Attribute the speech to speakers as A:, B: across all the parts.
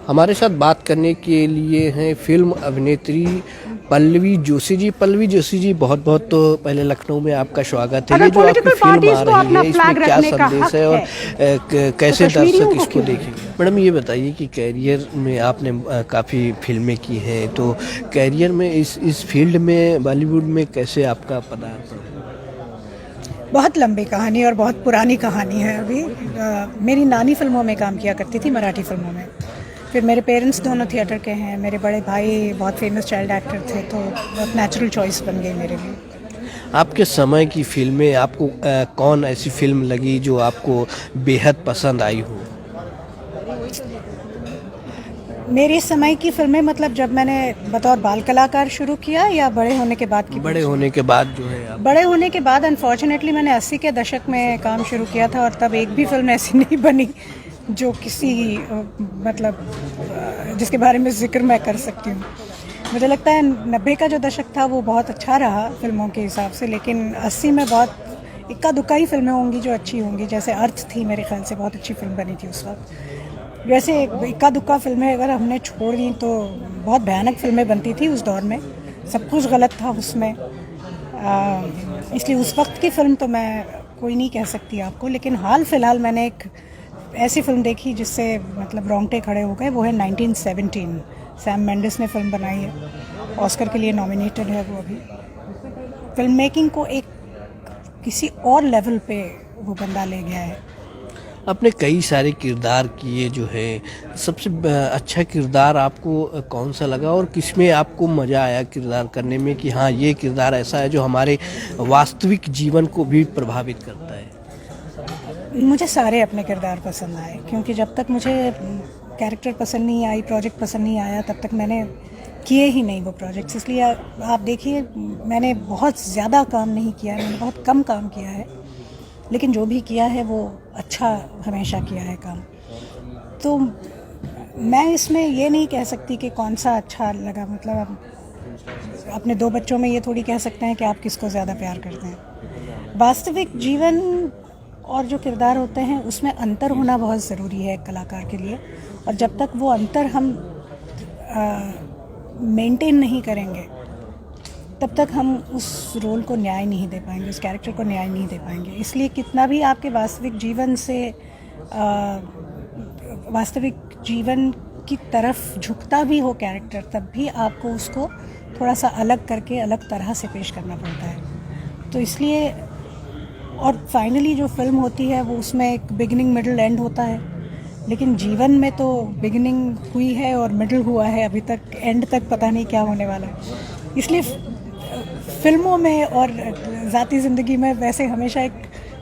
A: हमारे साथ बात करने के लिए हैं फिल्म अभिनेत्री पल्लवी जोशी जी। पल्लवी जोशी जी, बहुत बहुत तो पहले लखनऊ में आपका स्वागत है। ये जो आपकी फिल्म आ रही है इसमें क्या संदेश है और कैसे दर्शक इसको देखेंगे? मैडम ये बताइए कि कैरियर में आपने काफ़ी फिल्में की हैं, तो कैरियर में इस फील्ड में बॉलीवुड में कैसे आपका पदार्पण?
B: बहुत लंबी कहानी और बहुत पुरानी कहानी है। अभी मेरी नानी फिल्मों में काम किया करती थी, मराठी फिल्मों में। फिर मेरे पेरेंट्स दोनों थिएटर के हैं, मेरे बड़े भाई बहुत फेमस चाइल्ड एक्टर थे, तो बहुत नेचुरल चॉइस बन गई मेरे लिए।
A: आपके समय की फिल्में आपको कौन ऐसी फिल्म लगी जो आपको बेहद पसंद आई हो?
B: मेरे समय की फिल्में मतलब जब मैंने बतौर बाल कलाकार शुरू किया या बड़े होने के बाद की?
A: बड़े होने के बाद जो है आप...
B: बड़े होने के बाद अनफॉर्चुनेटली मैंने 80 के दशक में काम शुरू किया था, और तब एक भी फिल्म ऐसी नहीं बनी जो किसी मतलब जिसके बारे में जिक्र मैं कर सकती हूँ। मुझे लगता है 90 का जो दशक था वो बहुत अच्छा रहा फिल्मों के हिसाब से, लेकिन 80 में बहुत इक्का दुक्का ही फिल्में होंगी जो अच्छी होंगी। जैसे अर्थ थी, मेरे ख्याल से बहुत अच्छी फिल्म बनी थी उस वक्त। वैसे इक्का दुक्का फिल्में अगर हमने छोड़ दी तो बहुत भयानक फिल्में बनती थी उस दौर में, सब कुछ गलत था उसमें। इसलिए उस वक्त की फ़िल्म तो मैं कोई नहीं कह सकती आपको। लेकिन हाल फिलहाल मैंने एक ऐसी फिल्म देखी जिससे मतलब रोंगटे खड़े हो गए, वो है 1917। सैम मेंडिस ने फिल्म बनाई है, ऑस्कर के लिए नॉमिनेटेड है वो अभी। फिल्म मेकिंग को एक किसी और लेवल पे वो बंदा ले गया है।
A: आपने कई सारे किरदार किए, जो है सबसे अच्छा किरदार आपको कौन सा लगा और किसमें आपको मज़ा आया किरदार करने में कि हाँ ये किरदार ऐसा है जो हमारे वास्तविक जीवन को भी प्रभावित करता है?
B: मुझे सारे अपने किरदार पसंद आए, क्योंकि जब तक मुझे कैरेक्टर पसंद नहीं आई, प्रोजेक्ट पसंद नहीं आया, तब तक मैंने किए ही नहीं वो प्रोजेक्ट्स। इसलिए आप देखिए मैंने बहुत ज़्यादा काम नहीं किया है, मैंने बहुत कम काम किया है, लेकिन जो भी किया है वो अच्छा हमेशा किया है काम। तो मैं इसमें ये नहीं कह सकती कि कौन सा अच्छा लगा। मतलब अपने दो बच्चों में ये थोड़ी कह सकते हैं कि आप किसको ज़्यादा प्यार करते हैं। वास्तविक जीवन और जो किरदार होते हैं उसमें अंतर होना बहुत ज़रूरी है एक कलाकार के लिए, और जब तक वो अंतर हम मेंटेन नहीं करेंगे तब तक हम उस रोल को न्याय नहीं दे पाएंगे, उस कैरेक्टर को न्याय नहीं दे पाएंगे। इसलिए कितना भी आपके वास्तविक जीवन से वास्तविक जीवन की तरफ झुकता भी हो कैरेक्टर, तब भी आपको उसको थोड़ा सा अलग करके अलग तरह से पेश करना पड़ता है। तो इसलिए और फाइनली जो फिल्म होती है वो उसमें एक बिगिनिंग मिडिल एंड होता है, लेकिन जीवन में तो बिगिनिंग हुई है और मिडिल हुआ है, अभी तक एंड तक पता नहीं क्या होने वाला है। इसलिए फिल्मों में और ज़ाती ज़िंदगी में वैसे हमेशा एक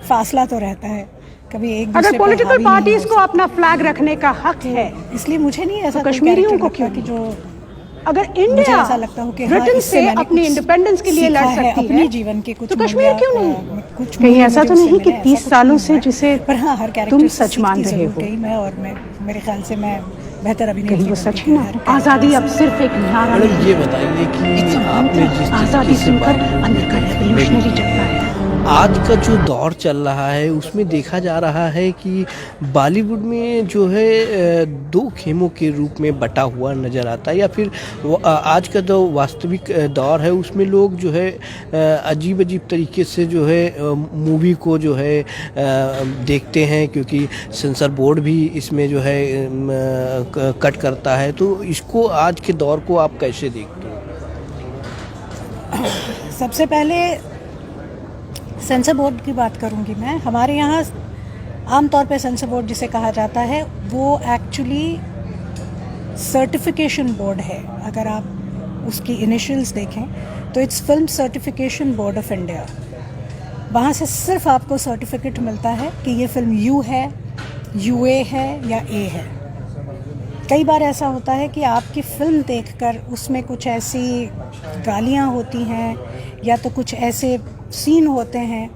B: फासला तो रहता है, कभी एक दूसरे
C: अगर पॉलिटिकल पार्टीज को अपना फ्लैग रखने का हक है,
B: इसलिए मुझे नहीं ऐसा
C: तो कश्मीरियों को क्यों?
B: कि जो
C: अगर इंडिया
B: ऐसा लगता हो कि
C: ब्रिटेन से अपनी इंडिपेंडेंस के लिए लड़ सकती है
B: अपने जीवन के कुछ,
C: तो कश्मीर क्यों नहीं?
B: कुछ
C: कहीं ऐसा तो नहीं कि 30 सालों से जिसे
B: पर हाँ, हर कैरेक्टर
C: तुम सच मान रहे हो,
B: मैं और मैं मेरे ख्याल से मैं बेहतर अभिनय
C: कहीं वो सच है ना? आज़ादी अब सिर्फ एक नारा नहीं।
A: ये बताइए कि आपने जिस
C: आज़ादी सुनकर अंदर का रेवोल्यूशनरी जगता है।
A: आज का जो दौर चल रहा है उसमें देखा जा रहा है कि बॉलीवुड में जो है दो खेमों के रूप में बटा हुआ नज़र आता है, या फिर आज का जो वास्तविक दौर है उसमें लोग जो है अजीब अजीब तरीके से जो है मूवी को जो है देखते हैं, क्योंकि सेंसर बोर्ड भी इसमें जो है कट करता है। तो इसको आज के दौर को आप कैसे देखते हो?
B: सबसे पहले सेंसर बोर्ड की बात करूंगी मैं। हमारे यहाँ आमतौर पे सेंसर बोर्ड जिसे कहा जाता है वो एक्चुअली सर्टिफिकेशन बोर्ड है। अगर आप उसकी इनिशियल्स देखें तो it's film certification board of India. वहाँ से सिर्फ आपको सर्टिफिकेट मिलता है कि ये फिल्म यू है, यूए है या ए है। कई बार ऐसा होता है कि आपकी फ़िल्म देखकर उसमें कुछ ऐसी गालियाँ होती हैं या तो कुछ ऐसे सीन होते हैं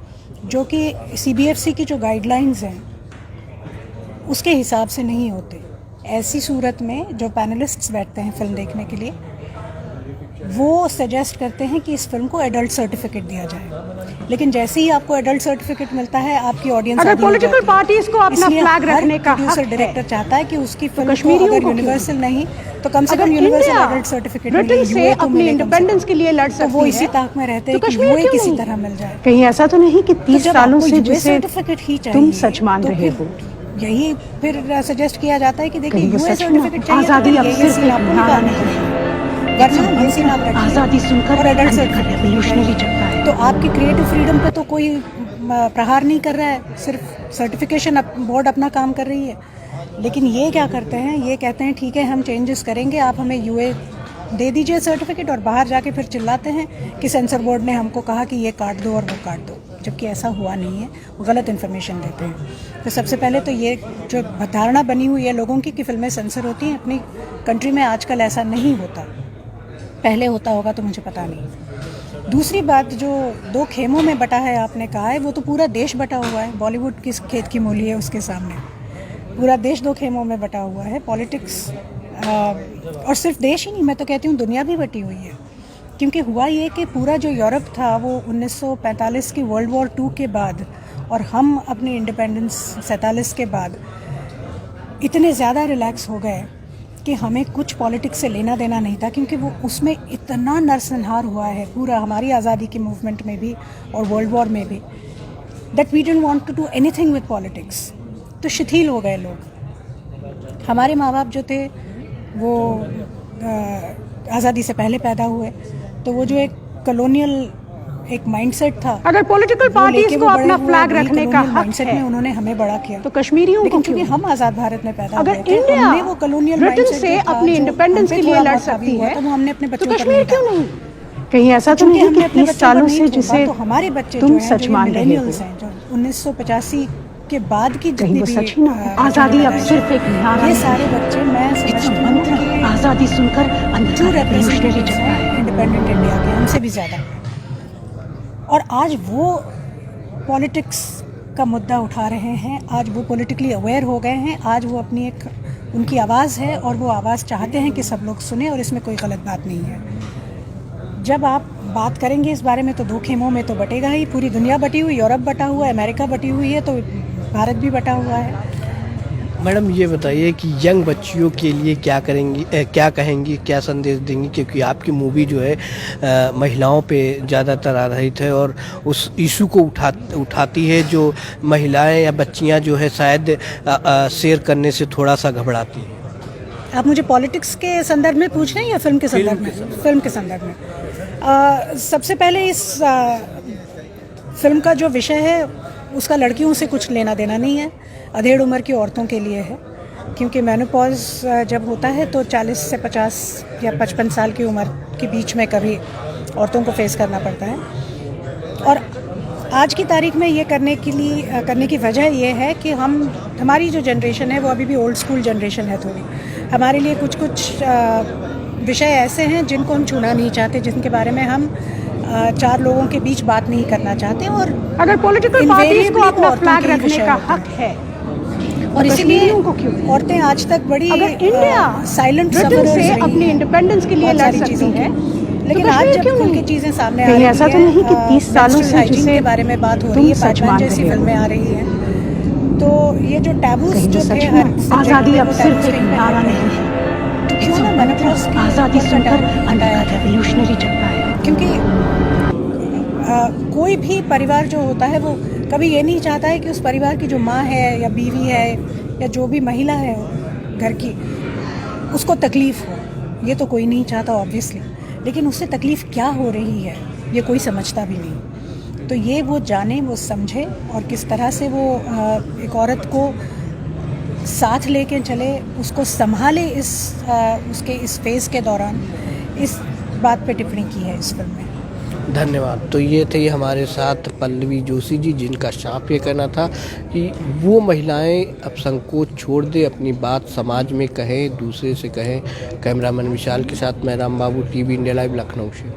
B: जो कि CBFC की जो गाइडलाइंस हैं उसके हिसाब से नहीं होते। ऐसी सूरत में जो पैनलिस्ट्स बैठते हैं फिल्म देखने के लिए वो सजेस्ट करते हैं कि इस फिल्म को एडल्ट सर्टिफिकेट दिया जाए, लेकिन जैसे ही आपको एडल्ट सर्टिफिकेट मिलता है आपकी ऑडियंस
C: अगर पॉलिटिकल पार्टीज को अपना फ्लैग रखने का हक है,
B: डायरेक्टर चाहता है कि उसकी फिल्म
C: कश्मीरियों
B: अगर
C: को
B: यूनिवर्सल नहीं तो कम से
C: अगर
B: कम universal
C: India
B: adult certificate
C: Britain से अपनी इंडिपेंडेंस के लिए लड़
B: तो
C: सकती
B: वो इसी
C: है,
B: ताक में रहते हैं
C: तो
B: कि
C: कश्मीर
B: यूए
C: क्यों
B: किसी
C: नहीं?
B: तरह मिल जाए।
C: कहीं ऐसा तो नहीं कि 30
B: जब
C: सालों
B: आपको
C: से
B: यूए
C: जिसे
B: सर्टिफिकेट ही चाहिए
C: तुम सच मान
B: तो
C: रहे
B: फिर
C: हो,
B: यही फिर सजेस्ट किया जाता है कि देखिए
C: कहीं वो
B: यूए
C: सच में
B: सर्टिफिकेट चाहिए तो
C: आजादी
B: फिर
C: अब
B: ये
C: सिर्फ
B: सीन
C: एक
B: आपको
C: नारा
B: निकालना
C: नहीं
B: है, वरना ये सीन आप रखिए
C: आजादी सुनकर
B: और एडल्ट
C: अंदर का
B: सर्टिफिकेट
C: रेवोल्यूशनरी जगता है।
B: तो आपकी क्रिएटिव फ्रीडम पे तो कोई प्रहार नहीं कर रहा है, सिर्फ सर्टिफिकेशन बोर्ड अपना काम कर रही है। लेकिन ये क्या करते हैं, ये कहते हैं ठीक है हम चेंजेस करेंगे, आप हमें यूए दे दीजिए सर्टिफिकेट, और बाहर जाके फिर चिल्लाते हैं कि सेंसर बोर्ड ने हमको कहा कि ये काट दो और वो काट दो, जबकि ऐसा हुआ नहीं है, वो गलत इन्फॉर्मेशन देते हैं। तो सबसे पहले तो ये जो धारणा बनी हुई है लोगों की कि फिल्में सेंसर होती हैं, अपनी कंट्री में आजकल ऐसा नहीं होता, पहले होता होगा तो मुझे पता नहीं। दूसरी बात, जो दो खेमों में बटा है आपने कहा है, वो तो पूरा देश बटा हुआ है, बॉलीवुड किस खेत की मूली है उसके सामने, पूरा देश दो खेमों में बटा हुआ है। पॉलिटिक्स और सिर्फ देश ही नहीं, मैं तो कहती हूँ दुनिया भी बटी हुई है, क्योंकि हुआ ये कि पूरा जो यूरोप था वो 1945 की वर्ल्ड वॉर 2 के बाद और हम अपनी इंडिपेंडेंस 47 के बाद इतने ज़्यादा रिलैक्स हो गए कि हमें कुछ पॉलिटिक्स से लेना देना नहीं था, क्योंकि वो उसमें इतना नरसंहार हुआ है पूरा हमारी आज़ादी की मूवमेंट में भी और वर्ल्ड वॉर में भी, that we didn't want to do anything with politics. तो शिथिल हो गए लोग। हमारे माँ बाप जो थे वो आज़ादी से पहले पैदा हुए, तो वो जो एक कॉलोनियल एक माइंडसेट था,
C: अगर पॉलिटिकल पार्टीज को अपना फ्लैग रखने का हक
B: माइंडसेट
C: है,
B: में उन्होंने हमें बड़ा किया।
C: तो कश्मीरियों
B: लेकिन
C: को
B: क्योंकि
C: क्यों?
B: हम आज़ाद भारत में पैदा
C: अगर
B: हुए थे,
C: इंडिया
B: हमने वो कॉलोनियल
C: ब्रिटेन
B: माइंडसेट
C: से
B: जो था,
C: अपनी
B: जो
C: इंडिपेंडेंस
B: हम
C: के
B: पे
C: लिए
B: थोड़ा
C: लड़
B: बहुत हावी
C: सकती
B: हुआ
C: है,
B: था, वो हमने अपने
C: तो
B: बच्चों पर
C: कश्मीर
B: नहीं
C: क्यों
B: डाला।
C: नहीं? कहीं ऐसा तो
B: क्योंकि
C: नहीं
B: हमने
C: कि
B: अपने
C: 30
B: बच्चों पर
C: सालों
B: नहीं
C: से
B: थोपा,
C: जिसे
B: तो हमारे बच्चे
C: तुम
B: जो हैं,
C: सच
B: जो
C: मान रहे
B: मिलेनियल्स
C: हो,
B: हैं, जो 1985 के बाद की
C: कहीं
B: जितनी
C: वो
B: भी
C: सच ही ना हो? आजादी अब सिर्फ एक नारा
B: ये
C: नहीं,
B: सारे बच्चे मैं समझती हूँ कि
C: आजादी सुनकर अंदर
B: ट्रू
C: का रेवोल्यूशनरी
B: रिप्रेजेंटेटिव्स
C: जगता है।
B: हैं इंडिपेंडेंट इंडिया के, हमसे भी ज़्यादा। और आज वो पॉलिटिक्स का मुद्दा उठा रहे हैं, आज वो पॉलिटिकली अवेयर हो गए हैं, आज वो अपनी एक उनकी आवाज़ है और वो आवाज़ चाहते हैं कि सब लोग सुने, और इसमें कोई गलत बात नहीं है। जब आप बात करेंगे इस बारे में तो दो खेमों में तो बटेगा ही, पूरी दुनिया बटी हुई, यूरोप बटा हुआ है, अमेरिका बटी हुई है, तो भारत भी बटा हुआ है।
A: मैडम ये बताइए कि यंग बच्चियों के लिए क्या करेंगी, क्या कहेंगी, क्या संदेश देंगी, क्योंकि आपकी मूवी जो है महिलाओं पे ज़्यादातर आधारित है और उस इशू को उठाती है जो महिलाएं या बच्चियां जो है शायद शेयर करने से थोड़ा सा घबराती हैं।
B: आप मुझे पॉलिटिक्स के संदर्भ में पूछ रहे हैं या फिल्म के संदर्भ में? फिल्म के संदर्भ में। सबसे पहले इस फिल्म का जो विषय है उसका लड़कियों से कुछ लेना देना नहीं है, अधेड़ उम्र की औरतों के लिए है, क्योंकि मेनोपॉज जब होता है तो 40 से 50 या 55 साल की उम्र के बीच में कभी औरतों को फेस करना पड़ता है। और आज की तारीख में ये करने की वजह ये है कि हमारी जो जनरेशन है वो अभी भी ओल्ड स्कूल जनरेशन है थोड़ी। हमारे लिए कुछ विषय ऐसे हैं जिनको हम छूना नहीं चाहते, जिनके बारे में हम 4 लोगों के बीच बात नहीं करना चाहते। और
C: अगर पॉलिटिकल पार्टीज को अपना फ्लैग रखने का हक है,
B: और इसीलिए
C: को क्यों?
B: औरतें आज तक बड़ी
C: अगर इंडिया
B: साइलेंट
C: ब्रिटेन से अपनी इंडिपेंडेंस के लिए लड़ सकती है,
B: लेकिन
C: तो
B: आज
C: कश्मीर
B: जब
C: क्यों
B: खुल
C: नहीं?
B: के चीजें सामने आ
C: कहीं
B: रही
C: ऐसा तो नहीं कि 30 सालों से
B: hygiene
C: जिसे
B: के बारे में बात हो
C: तुम
B: रही है,
C: सच
B: बैटमैन
C: मान
B: जैसी
C: रहे हो,
B: फिल्में आ रही हैं, तो ये जो टैबूज
C: कहीं
B: जो
C: वो
B: थे
C: सच
B: हर
C: में
B: subject
C: आजादी
B: में,
C: अब
B: वो
C: सिर्फ
B: taboos
C: एक
B: कहीं पे
C: नारा
B: हट
C: नहीं
B: गए।
C: है,
B: तो क्यों ना मेनोपॉज की
C: आजादी
B: ऊपर का
C: सुनकर
B: टैबू
C: अंदर
B: हटाया
C: का
B: जाए?
C: रेवोल्यूशनरी जगता है।
B: क्योंकि कोई भी परिवार जो होता है वो कभी ये नहीं चाहता है कि उस परिवार की जो माँ है या बीवी है या जो भी महिला है घर की, उसको तकलीफ़ हो। ये तो कोई नहीं चाहता ऑब्वियसली, लेकिन उससे तकलीफ़ क्या हो रही है ये कोई समझता भी नहीं। तो ये वो जाने, वो समझे, और किस तरह से वो एक औरत को साथ लेके चले, उसको संभाले उसके इस फेज़ के दौरान, इस बात पे टिप्पणी की है इस फिल्म में।
A: धन्यवाद। तो ये थे हमारे साथ पल्लवी जोशी जी, जिनका साफ ये कहना था कि वो महिलाएं अब संकोच छोड़ दे, अपनी बात समाज में कहें, दूसरे से कहें। कैमरामैन विशाल के साथ मैं राम बाबू, टीवी इंडिया लाइव, लखनऊ से।